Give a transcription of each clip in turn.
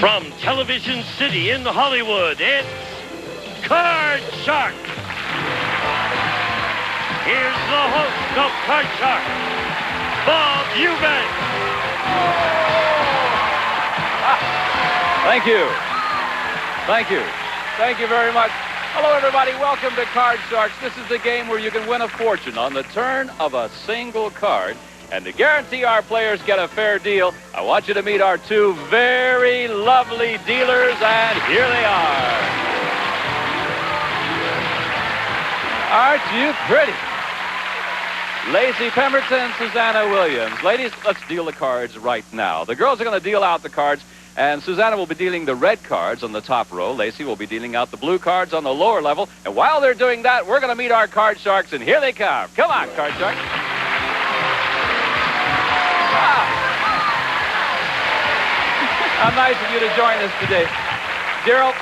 From Television City in Hollywood, it's Card Shark. Here's the host of Card Shark, Bob Eubanks. Thank you. Thank you. Thank you very much. Hello, everybody. Welcome to Card Sharks. This is the game where you can win a fortune on the turn of a single card. And to guarantee our players get a fair deal, I want you to meet our two very lovely dealers, and here they are. Aren't you pretty? Lacey Pemberton, Susanna Williams. Ladies, let's deal the cards right now. The girls are going to deal out the cards, and Susanna will be dealing the red cards on the top row. Lacey will be dealing out the blue cards on the lower level. And while they're doing that, we're going to meet our Card Sharks, and here they come. Come on, Card Sharks. How nice of you to join us today. Daryl,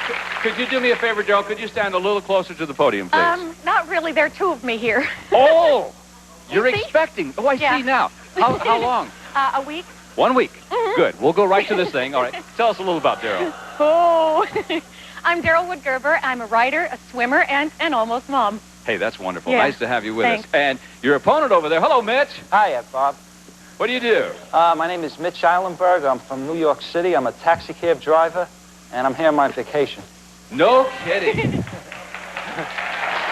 could you do me a favor, Daryl? Could you stand a little closer to the podium, please? Not really. There are two of me here. Oh, you're see? expecting. Oh, I see now. How long? A week. 1 week. Good. We'll go right to this thing. All right. Tell us a little about Daryl. Oh, I'm Daryl Wood-Gerber. I'm a writer, a swimmer, and an almost mom. Hey, that's wonderful. Yeah. Nice to have you with Thanks. us. And your opponent over there. Hello, Mitch. Hi, Bob. What do you do? My name is Mitch Eilenberg. I'm from New York City. I'm a taxi cab driver, and I'm here on my vacation. No kidding.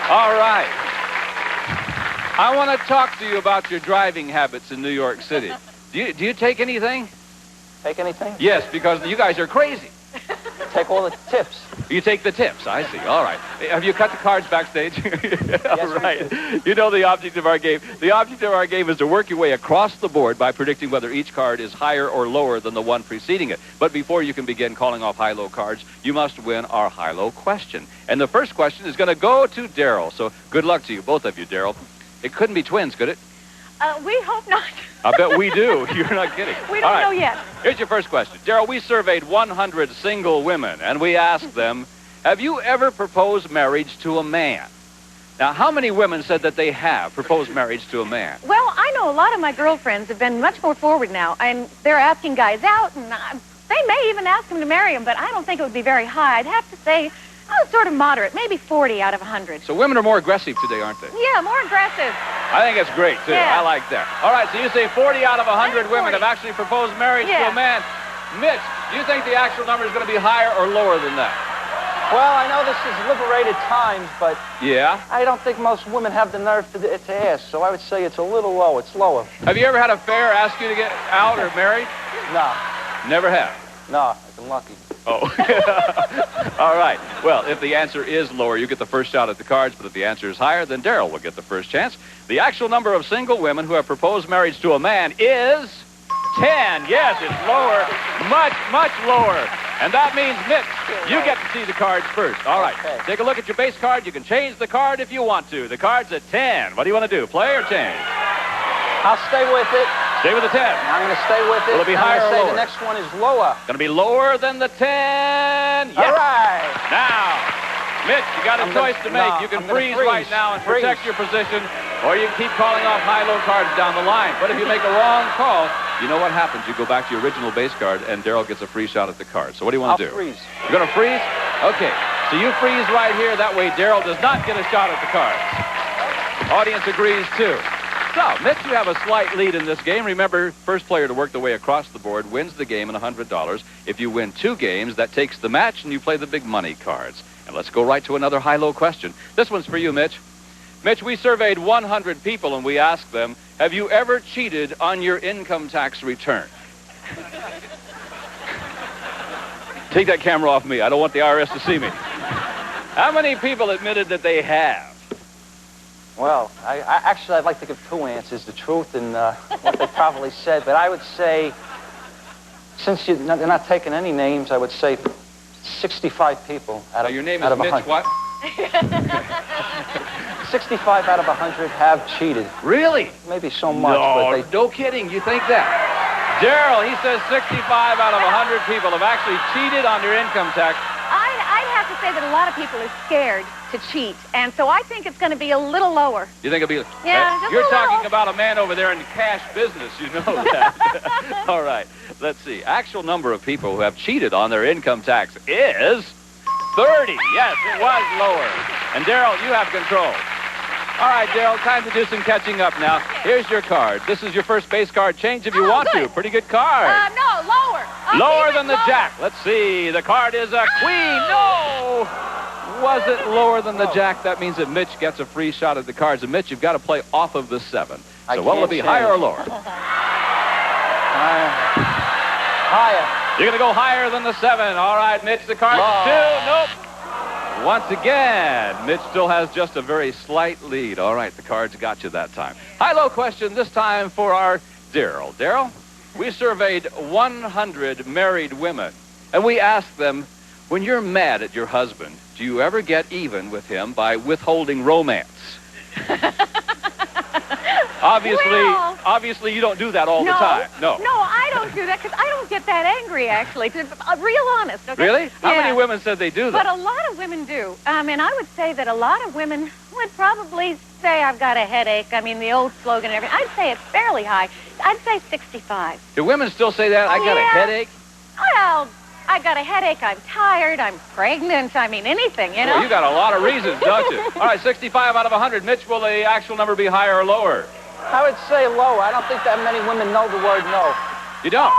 All right. I want to talk to you about your driving habits in New York City. Do you take anything? Take anything? Yes, because you guys are crazy. Take all the tips. You take the tips. I see. All right. Have you cut the cards backstage? All right. You know the object of our game. The object of our game is to work your way across the board by predicting whether each card is higher or lower than the one preceding it. But before you can begin calling off high-low cards, you must win our high-low question. And the first question is going to go to Daryl. So good luck to you, both of you, Daryl. It couldn't be twins, could it? We hope not. I bet we do. You're not kidding. We don't know yet. Here's your first question. Daryl, we surveyed 100 single women, and we asked them, have you ever proposed marriage to a man? Now, how many women said that they have proposed marriage to a man? Well, I know a lot of my girlfriends have been much more forward now, and they're asking guys out, and they may even ask them to marry them, but I don't think it would be very high. I'd have to say, sort of moderate, maybe 40 out of 100. So women are more aggressive today, aren't they? Yeah, more aggressive. I think it's great, too. Yeah. I like that. All right, so you say 40 out of 100 women have actually proposed marriage to a man. Mitch, do you think the actual number is going to be higher or lower than that? Well, I know this is liberated times, but Yeah? I don't think most women have the nerve to ask, so I would say it's a little low. It's lower. Have you ever had a fair ask you to get out or married? No. Never have. No, I've been lucky. Oh. All right. Well, if the answer is lower, you get the first shot at the cards, but if the answer is higher, then Daryl will get the first chance. The actual number of single women who have proposed marriage to a man is 10. Yes, it's lower. Much, much lower. And that means, Mitch, you get to see the cards first. All right. Okay. Take a look at your base card. You can change the card if you want to. The card's at 10. What do you want to do? Play or change? I'll stay with it. Stay with the 10. I'm going to stay with it. Will it be I'm higher gonna or say lower? the next one is lower. Going to be lower than the 10. Yes. All right. Now, Mitch, you got a choice to make. You can freeze right now and protect your position, or you can keep calling off high-low cards down the line. But if you make a wrong call, you know what happens. You go back to your original base card, and Daryl gets a free shot at the card. So what do you want to do? I'll freeze. You're going to freeze? Okay. So you freeze right here. That way Daryl does not get a shot at the cards. Audience agrees, too. So, Mitch, you have a slight lead in this game. Remember, first player to work their way across the board wins the game and $100. If you win 2 games, that takes the match, and you play the big money cards. And let's go right to another high-low question. This one's for you, Mitch. Mitch, we surveyed 100 people, and we asked them, have you ever cheated on your income tax return? Take that camera off me. I don't want the IRS to see me. How many people admitted that they have? Well, I'd like to give 2 answers, the truth and what they probably said. But I would say, since they're not taking any names, I would say 65 people out of 100. Your name is Mitch what? 65 out of 100 have cheated. Really? Maybe so much, but they... No kidding. You think that? Daryl, he says 65 out of 100 people have actually cheated on their income tax. I'd have to say that a lot of people are scared. to cheat, and so I think it's going to be a little lower. You think it'll be... Yeah, just you're a talking little. about a man over there in the cash business. You know that. All right. Let's see. Actual number of people who have cheated on their income tax is 30. Yes, it was lower. And, Daryl, you have control. All right, Daryl, time to do some catching up now. Here's your card. This is your first base card. Change if you want to. Pretty good card. No, lower. Lower than the jack. Let's see. The card is a queen. No! Was it lower than the jack? That means that Mitch gets a free shot at the cards. And, Mitch, you've got to play off of the 7. So what will it be, higher or lower? Higher. You're going to go higher than the 7. All right, Mitch, the card is 2. Nope. Once again, Mitch still has just a very slight lead. All right, the cards got you that time. High-low question this time for our Daryl. Daryl, we surveyed 100 married women, and we asked them, when you're mad at your husband, do you ever get even with him by withholding romance? Obviously, you don't do that all the time. No, I don't do that because I don't get that angry, actually. To be real honest, okay? Really? How many women said they do that? But a lot of women do. And I would say that a lot of women would probably say, I've got a headache. I mean, the old slogan and everything. I'd say it's fairly high. I'd say 65. Do women still say that? I got a headache? Well, I got a headache. I'm tired. I'm pregnant. I mean, anything, you know? Well, you got a lot of reasons, don't you? All right, 65 out of 100. Mitch, will the actual number be higher or lower? I would say lower. I don't think that many women know the word no. You don't?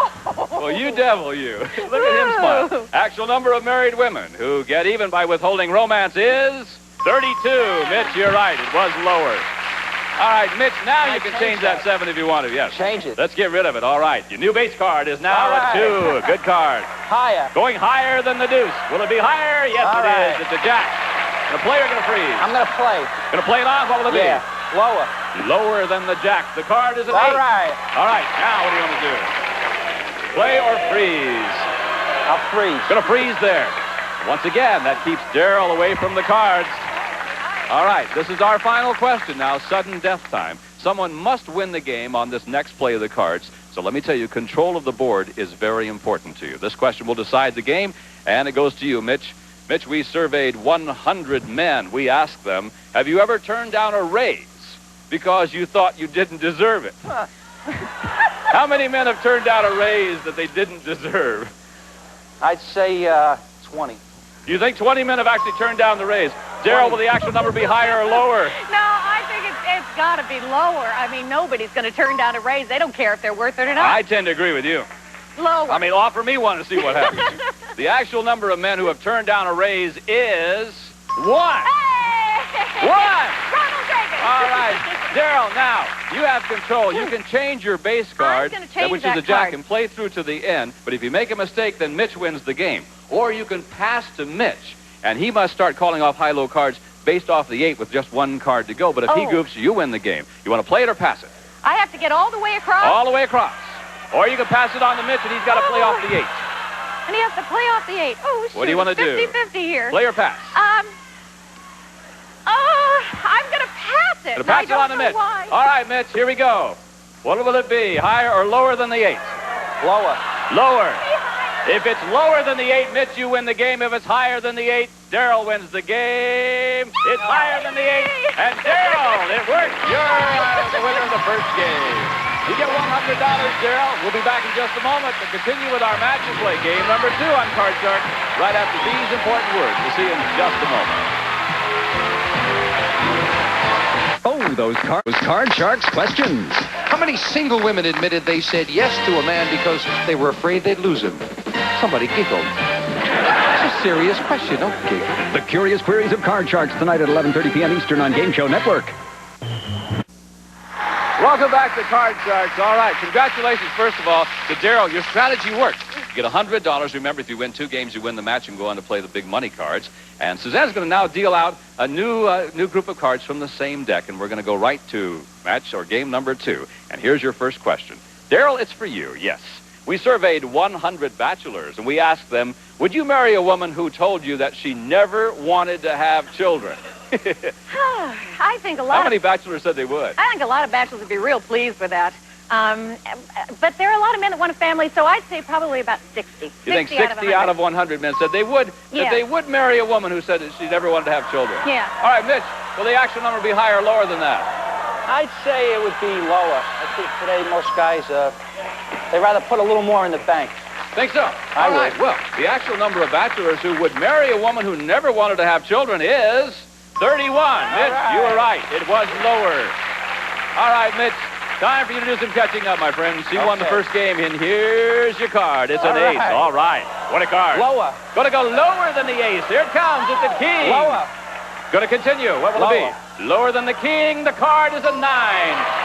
Well, you devil, you. Look at him smile. Actual number of married women who get even by withholding romance is 32. Mitch, you're right. It was lower. All right, Mitch, now you can change that 7 if you want to. Yes. Change it. Let's get rid of it. All right. Your new base card is now a 2. Good card. Higher. Going higher than the deuce. Will it be higher? Yes, it is. It's a jack. The player going to freeze. I'm going to play. Going to play it on? What will it be? Yeah. Lower. Lower than the jack. The card is an 8. All right. All right. Now what are you going to do? Play or freeze? I'll freeze. Going to freeze there. Once again, that keeps Daryl away from the cards. All right. This is our final question now. Sudden death time. Someone must win the game on this next play of the cards. So let me tell you, control of the board is very important to you. This question will decide the game, and it goes to you, Mitch. Mitch, we surveyed 100 men. We asked them, have you ever turned down a raise because you thought you didn't deserve it? How many men have turned down a raise that they didn't deserve? I'd say 20. You think 20 men have actually turned down the raise? Daryl, will the actual number be higher or lower? No, I think it's got to be lower. I mean, nobody's going to turn down a raise. They don't care if they're worth it or not. I tend to agree with you. Lower. I mean, offer me one to see what happens. The actual number of men who have turned down a raise is 1. Hey! 1! Ronald Reagan. All right. Daryl, now, you have control. You can change your base card, I'm gonna change which that is a jack, card. and play through to the end. But if you make a mistake, then Mitch wins the game. Or you can pass to Mitch, and he must start calling off high-low cards based off the 8 with just 1 card to go. But if he goofs, you win the game. You want to play it or pass it? I have to get all the way across? All the way across. Or you can pass it on to Mitch, and he's got to play off the 8. And he has to play off the 8. Oh, shoot. What do you want to do? 50-50 here. Play or pass? I'm going to pass it. Gonna pass it on to Mitch. Why. All right, Mitch, here we go. What will it be, higher or lower than the 8? Lower. Lower. If it's lower than the 8, Mitch, you win the game. If it's higher than the 8, Daryl wins the game. It's higher than the 8. And Daryl, it worked. You're the winner of the first game. You get $100, Daryl. We'll be back in just a moment to continue with our match and play game number 2 on Card Shark right after these important words. We'll see you in just a moment. Oh, those Card Sharks questions. How many single women admitted they said yes to a man because they were afraid they'd lose him? Somebody giggled. It's a serious question. Don't giggle. The Curious Queries of Card Sharks tonight at 11:30 p.m. Eastern on Game Show Network. Welcome back to Card Sharks. All right, congratulations, first of all, to Daryl. Your strategy worked. You get $100. Remember, if you win 2 games, you win the match and go on to play the big money cards. And Suzanne's going to now deal out a new group of cards from the same deck, and we're going to go right to match or game number 2. And here's your first question. Daryl, it's for you, yes. We surveyed 100 bachelors, and we asked them, would you marry a woman who told you that she never wanted to have children? I think a lot How many bachelors said they would? I think a lot of bachelors would be real pleased with that. But there are a lot of men that want a family, so I'd say probably about 60. You think 60 out of 100 men said they would, that they would marry a woman who said that she never wanted to have children? Yeah. All right, Mitch, will the actual number be higher or lower than that? I'd say it would be lower. I think today most guys, they'd rather put a little more in the bank. Think so? All right. Well, the actual number of bachelors who would marry a woman who never wanted to have children is 31. Mitch, you were right. It was lower. All right, Mitch, time for you to do some catching up, my friends. You won the first game, and here's your card. It's an ace. All right. What a card. Lower. Going to go lower than the ace. Here it comes. It's the king. Lower. Going to continue. What will it be? Lower than the king. The card is a 9.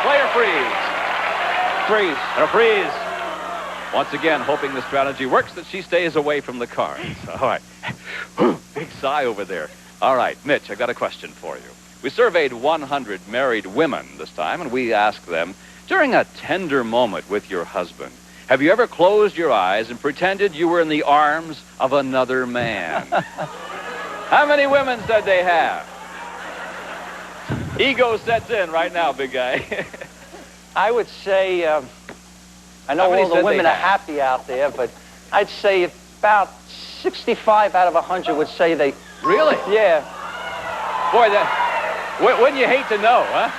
Player freeze. Freeze. And a freeze. Once again, hoping the strategy works, that she stays away from the cards. All right. Big sigh over there. All right, Mitch, I've got a question for you. We surveyed 100 married women this time, and we asked them, during a tender moment with your husband, have you ever closed your eyes and pretended you were in the arms of another man? How many women said they have? Ego sets in right now, big guy. I would say, I know all the women are happy out there, but I'd say about 65 out of 100 would say they... Really? Yeah. Boy, wouldn't you hate to know, huh?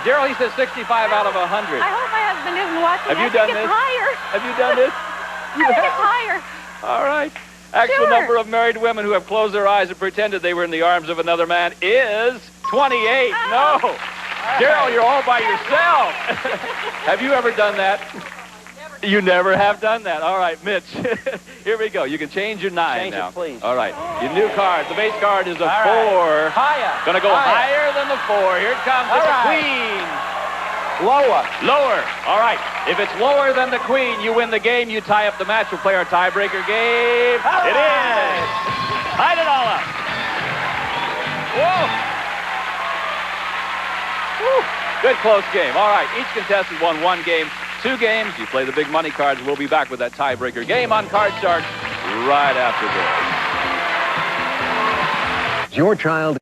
Daryl, he says 65 out of 100. I hope my husband isn't watching. Have you done this? It's higher. Have you done this? I think it's higher. All right. Actual number of married women who have closed their eyes and pretended they were in the arms of another man is 28. No. Daryl, you're all by yourself. Have you ever done that? Never. You never have done that. All right, Mitch. Here we go. You can change your 9 change now. It, please. All right. Your new card. The base card is a 4. Higher. Gonna go higher than the 4. Here it comes. It's a queen. Lower. Lower. All right. If it's lower than the queen, you win the game. You tie up the match. We'll play our tiebreaker game. It is. Tied it all up. Whoa. Woo. Good close game. All right. Each contestant won 1 game. 2 games. You play the big money cards. We'll be back with that tiebreaker game on Card Shark right after this. Your child.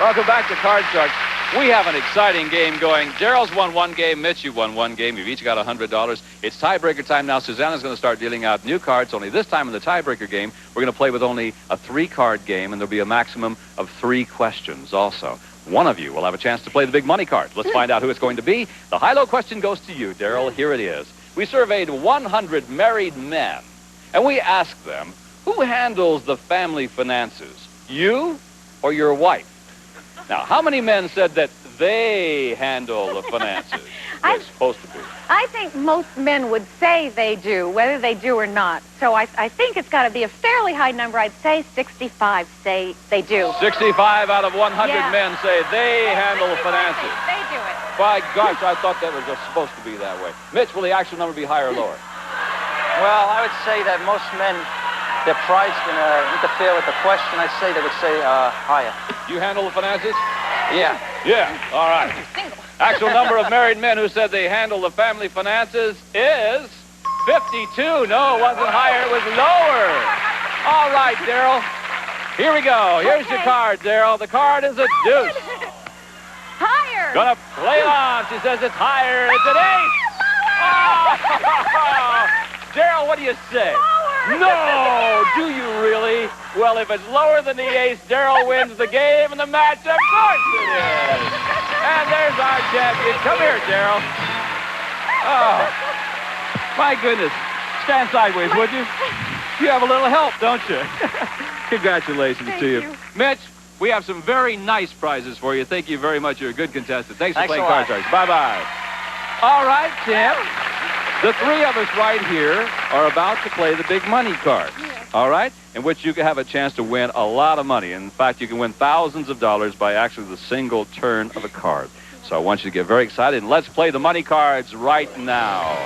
Welcome back to Card Shark. We have an exciting game going. Daryl's won 1 game. Mitch, you've won 1 game. You've each got $100. It's tiebreaker time now. Susanna's going to start dealing out new cards. Only this time in the tiebreaker game, we're going to play with only a 3-card game, and there'll be a maximum of 3 questions also. One of you will have a chance to play the big money card. Let's find out who it's going to be. The high-low question goes to you, Daryl. Here it is. We surveyed 100 married men, and we asked them, who handles the family finances, you or your wife? Now, how many men said that they handle the finances? They're supposed to be. I think most men would say they do, whether they do or not. So I think it's got to be a fairly high number. I'd say 65 say they do. 65 out of 100 men say they handle the finances. They do it. By gosh, I thought that was just supposed to be that way. Mitch, will the actual number be higher or lower? Well, I would say that most men, their pride's going to interfere with the question. I'd say they would say higher. You handle the finances? Yeah. Yeah, all right. Single. Actual number of married men who said they handle the family finances is 52. No, it wasn't higher, it was lower. All right, Daryl. Here we go. Here's your card, Daryl. The card is a deuce. Higher. Gonna play it on. She says it's higher. It's an 8. Oh! Daryl, what do you say? Lower. No! Do you really? Well, if it's lower than the ace, Daryl wins the game and the match. Of course it is. And there's our champion. Come here, Daryl. Oh, my goodness. Stand sideways, would you? You have a little help, don't you? Congratulations to you. Mitch, we have some very nice prizes for you. Thank you very much. You're a good contestant. Thanks for playing Card Sharks. Bye-bye. All right, Tim. The 3 of us right here are about to play the big money card. All right? In which you can have a chance to win a lot of money. In fact, you can win thousands of dollars by actually the single turn of a card. So I want you to get very excited, and let's play the money cards right now.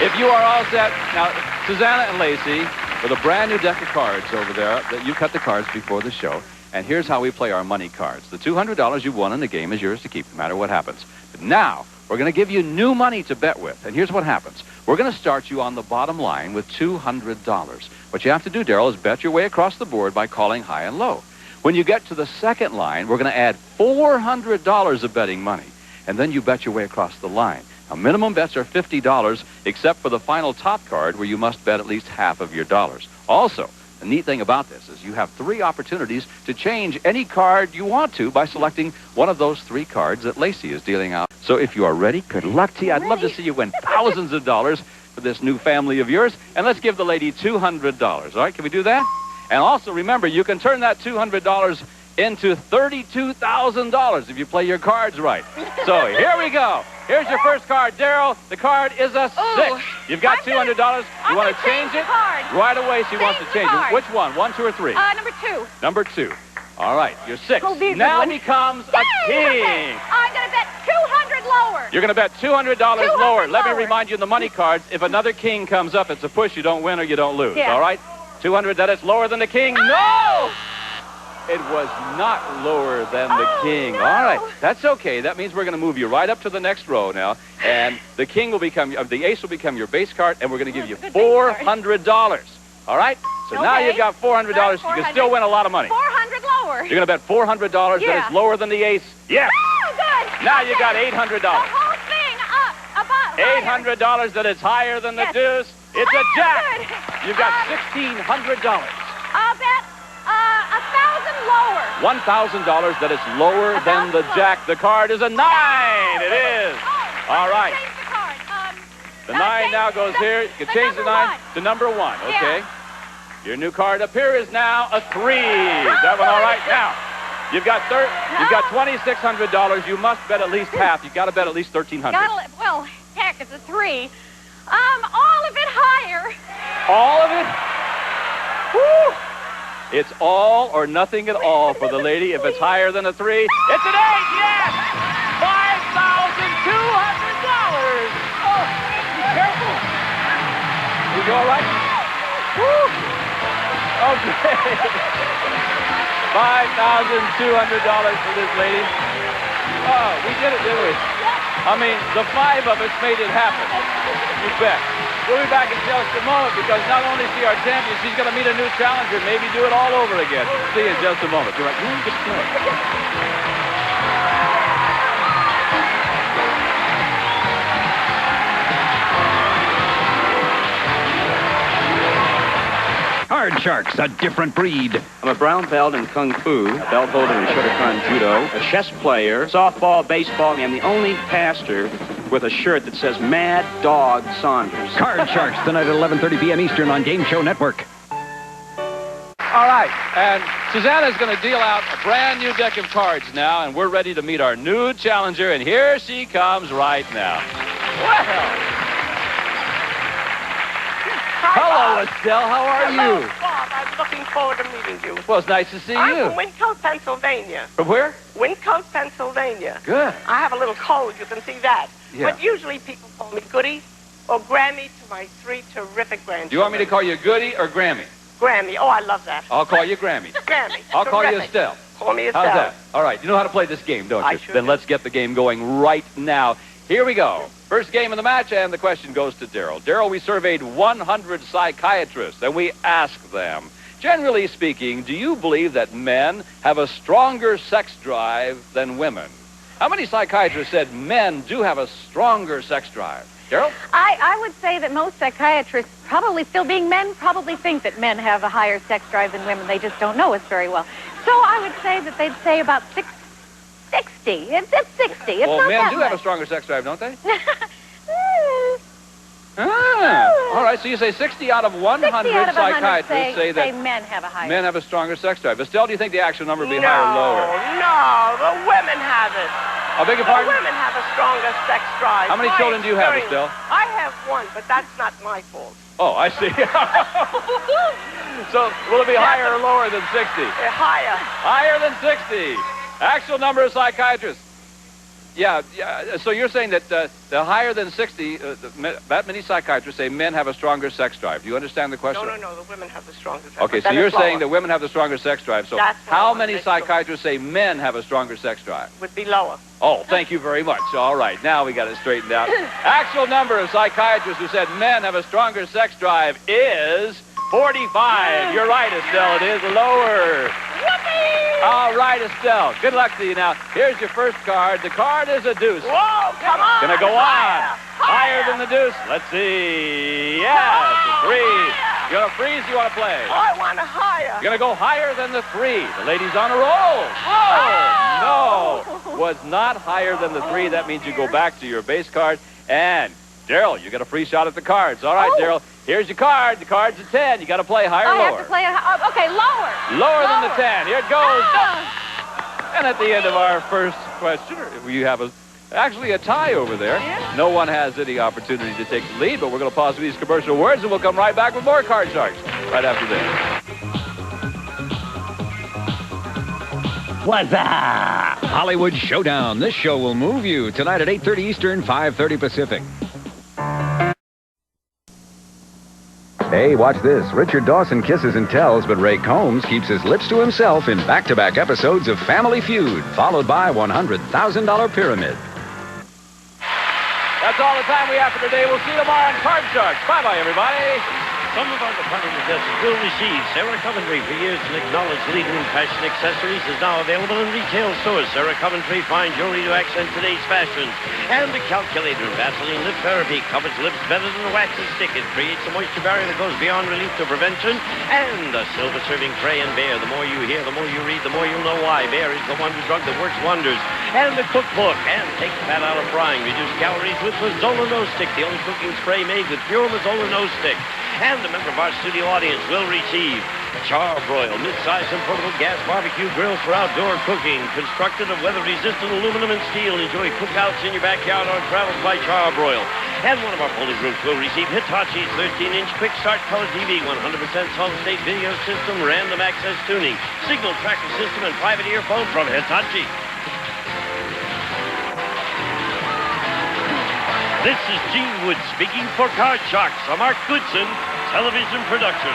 If you are all set, now, Susanna and Lacey, with a brand new deck of cards over there, that you cut the cards before the show, and here's how we play our money cards. The $200 you won in the game is yours to keep, no matter what happens. But now, we're going to give you new money to bet with, and here's what happens. We're going to start you on the bottom line with $200. What you have to do, Daryl, is bet your way across the board by calling high and low. When you get to the second line, we're going to add $400 of betting money. and then you bet your way across the line. Now, minimum bets are $50, except for the final top card, where you must bet at least half of your dollars. Also, the neat thing about this is you have 3 opportunities to change any card you want to by selecting one of those 3 cards that Lacey is dealing out. So if you are ready, good luck to you. I'd love to see you win thousands of dollars for this new family of yours. And let's give the lady $200. All right, can we do that? And also, remember, you can turn that $200 into $32,000 if you play your cards right. So here we go. Here's your first card, Daryl. The card is a 6. You've got $200. You want to change it? Right away, she wants to change it. Which one? 1, 2, or 3? Number 2. Number 2. All right, you're 6. Oh, now becomes a king. I'm going to bet 200 lower. You're going to bet $200 lower. Let me remind you, in the money cards, if another king comes up, it's a push. You don't win or you don't lose. Yeah. All right? 200, that is lower than the king. No! It was not lower than the king. No. All right, that's okay. That means we're going to move you right up to the next row now, and the king will become, the ace will become your base card, and we're going to give you $400. All right? So now you've got $400. You can still win a lot of money. 400 lower. You're going to bet $400 that is lower than the ace. Yes. Oh, good. Now you got $800. The whole thing up, about $800 that is higher than the deuce. It's a jack. Good. You've got $1,600. I'll bet $1,000 lower. $1,000 that is lower than the jack. The card is a 9. It is. All right. Change the card. The 9 now goes here. You can change the 9 to number 1. Okay. Your new card up here is now a 3. Is that one all right? Now, you've got $2,600. You must bet at least half. You've got to bet at least $1,300. Well, heck, it's a 3. All of it higher. All of it? Woo! It's all or nothing at all for the lady. If it's higher than a 3, it's an 8. Yes! $5,200. Oh, be careful. You go all right? Woo! Okay. $5,200 for this lady. Oh, we did it, didn't we? I mean, the 5 of us made it happen. You bet. We'll be back in just a moment, because not only is she our champion, she's going to meet a new challenger, maybe do it all over again. See you in just a moment. You're right. Just play. Card Sharks, a different breed. I'm a brown belt in Kung Fu, a belt holder in Shotokan Judo, a chess player, softball, baseball, and I'm the only pastor with a shirt that says Mad Dog Saunders. Card Sharks, tonight at 11:30 p.m. Eastern on Game Show Network. All right, and Susanna's going to deal out a brand new deck of cards now, and we're ready to meet our new challenger, and here she comes right now. Well. Hello, Estelle. How are you? Bob, I'm looking forward to meeting you. Well, it's nice to see you. I'm from Windcote, Pennsylvania. From where? Windcote, Pennsylvania. Good. I have a little cold. You can see that. Yeah. But usually people call me Goody or Grammy to my 3 terrific grandchildren. Do you want me to call you Goody or Grammy? Grammy. Oh, I love that. I'll call you Grammy. Grammy. I'll call you Terrific. Estelle. Call me Estelle. How's that? All right. You know how to play this game, don't you? I sure Then do. let's get the game going right now. Here we go. First game of the match, and the question goes to Daryl. Daryl, we surveyed 100 psychiatrists, and we asked them, generally speaking, do you believe that men have a stronger sex drive than women? How many psychiatrists said men do have a stronger sex drive? Daryl? I would say that most psychiatrists, probably still being men, probably think that men have a higher sex drive than women. They just don't know us very well. So I would say that they'd say about 60. It's 60. It's well, not men that do much. have a stronger sex drive, don't they? All right, so you say 60 out of 100 psychiatrists say that men have a higher. Men have a stronger sex drive. Estelle, do you think the actual number would be higher or lower? No, the women have it. I beg your The pardon? women have a stronger sex drive. How many My children do you have, experience- Estelle? I have 1, but that's not my fault. Oh, I see. So will it be higher or lower than 60? Higher. Higher than 60. Actual number of psychiatrists. Yeah. So you're saying that the higher than 60, that many psychiatrists say men have a stronger sex drive. Do you understand the question? No, the women have the stronger sex Okay, drive. so Then you're it's saying lower. that women have the stronger sex drive. So That's what I how wanna many make sure. psychiatrists say men have a stronger sex drive? Would be lower. Oh, thank you very much. All right, now we got it straightened out. Actual number of psychiatrists who said men have a stronger sex drive is 45. You're right, Estelle. It is lower. Whoopee! All right, Estelle. Good luck to you now. Here's your first card. The card is a deuce. Whoa, come on. Gonna go on. Higher than the deuce. Let's see. Yes, a 3. You want to freeze? You want to play? Oh, I want to higher. You're gonna go higher than the 3. The lady's on a roll. Oh, no. Was not higher than the 3. That means you go back to your base card. And Daryl, you got a free shot at the cards. All right, Daryl. Here's your card. The card's a 10. You got to play higher or I lower. have to play okay, lower. Lower than the 10. Here it goes. And at the end of our first question, you have actually a tie over there. Yeah. No one has any opportunity to take the lead, but we're going to pause for these commercial words, and we'll come right back with more Card Sharks right after this. What's up? Hollywood Showdown. This show will move you tonight at 8:30 Eastern, 5:30 Pacific. Hey, watch this. Richard Dawson kisses and tells, but Ray Combs keeps his lips to himself in back-to-back episodes of Family Feud, followed by $100,000 Pyramid. That's all the time we have for today. We'll see you tomorrow on Card Sharks. Bye-bye, everybody. Some of our departing guests will receive Sarah Coventry for years and acknowledged leader in fashion accessories is now available in retail stores. Sarah Coventry, fine jewelry to accent today's fashions. And the calculator Vaseline lip therapy covers lips better than a waxy stick. It creates a moisture barrier that goes beyond relief to prevention. And a silver serving tray and Bear. The more you hear, the more you read, the more you'll know why. Bear is the wonder drug that works wonders. And the cookbook. And take the fat out of frying. Reduce calories with Mazzola Nose Stick, the only cooking spray made with pure Mazzola Nose Stick. And a member of our studio audience will receive a Char-Broil, mid-sized and portable gas barbecue grills for outdoor cooking. Constructed of weather-resistant aluminum and steel. Enjoy cookouts in your backyard or travels by Char-Broil. And one of our polling groups will receive Hitachi's 13-inch quick start color TV, 100% solid-state video system, random access tuning, signal tracker system, and private earphone from Hitachi. This is Gene Wood speaking for Card Sharks, a Mark Goodson television production.